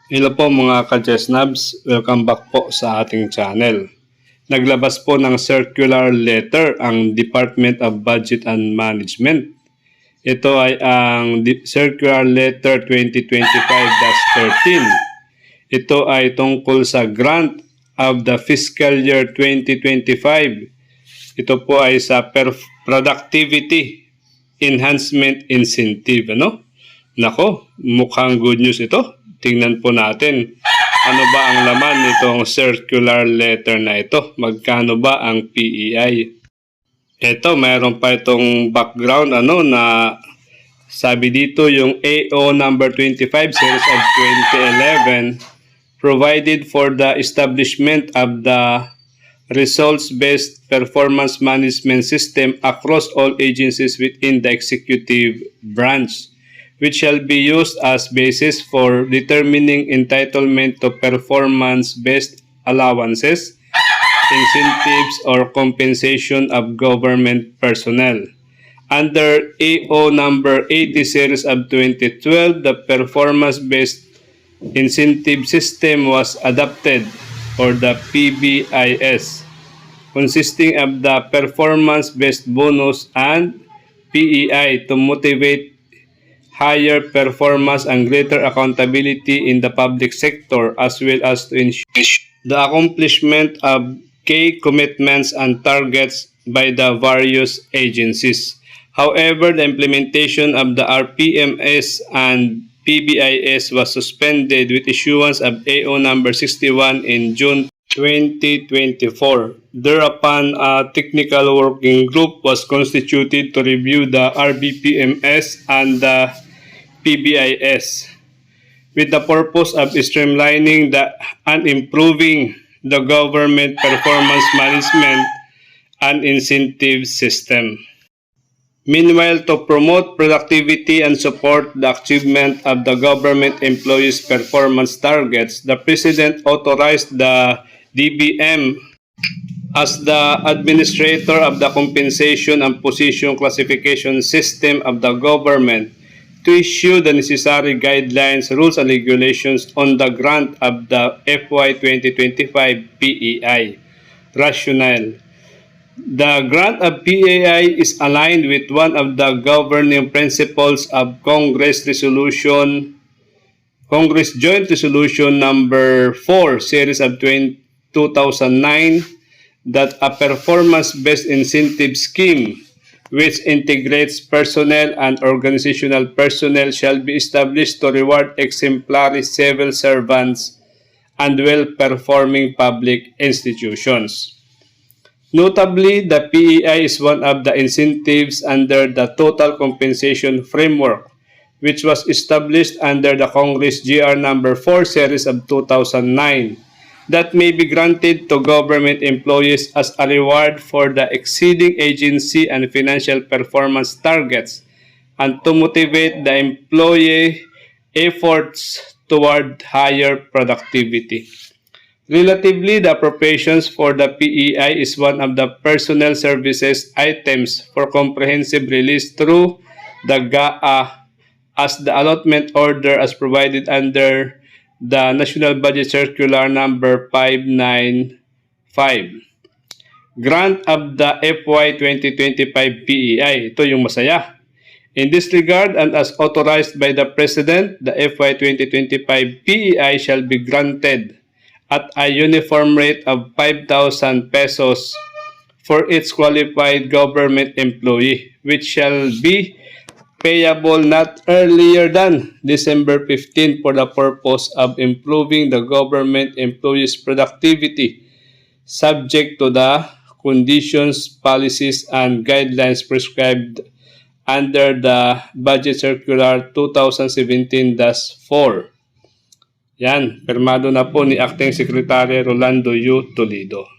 Hello po mga ka-Chesnabs, welcome back po sa ating channel. Naglabas po ng circular letter ang Department of Budget and Management. Ito ay ang Circular Letter 2025-13. Ito ay tungkol sa grant of the fiscal year 2025. Ito po ay sa productivity enhancement incentive. Nako, mukhang good news ito. Tingnan po natin ano ba ang laman nitong circular letter na ito. Magkano ba ang PEI? Ito, mayroon pa itong background na sabi dito yung AO number 25 series of 2011 provided for the establishment of the results-based performance management system across all agencies within the executive branch, which shall be used as basis for determining entitlement to performance-based allowances, incentives, or compensation of government personnel. Under AO number 80 series of 2012, the performance-based incentive system was adopted, or the PBIS, consisting of the performance-based bonus and PEI to motivate higher performance and greater accountability in the public sector, as well as to ensure the accomplishment of key commitments and targets by the various agencies. However, the implementation of the RPMS and PBIS was suspended with issuance of AO number 61 in June 2024. Thereupon, a technical working group was constituted to review the RBPMS and the PBIS with the purpose of streamlining and improving the government performance management and incentive system. Meanwhile, to promote productivity and support the achievement of the government employees' performance targets, the President authorized the DBM as the administrator of the compensation and position classification system of the government to issue the necessary guidelines, rules, and regulations on the grant of the FY 2025 PEI. Rationale: the grant of PEI is aligned with one of the governing principles of Congress Joint Resolution number 4 series of 2009 that a performance-based incentive scheme which integrates personnel and organizational personnel shall be established to reward exemplary civil servants and well-performing public institutions. Notably, the PEI is one of the incentives under the Total Compensation Framework, which was established under the Congress GR number 4 series of 2009, that may be granted to government employees as a reward for the exceeding agency and financial performance targets and to motivate the employee efforts toward higher productivity. Relatively, the appropriations for the PEI is one of the personnel services items for comprehensive release through the GAA as the allotment order as provided under the National Budget Circular number 595. Grant of the FY 2025 PEI. Ito yung masaya. In this regard, and as authorized by the President, the FY 2025 PEI shall be granted at a uniform rate of 5,000 pesos for each qualified government employee, which shall be payable not earlier than December 15 for the purpose of improving the government employees' productivity, subject to the conditions, policies, and guidelines prescribed under the Budget Circular 2017-4. Yan, pirmado na po ni Acting Secretary Rolando U. Toledo.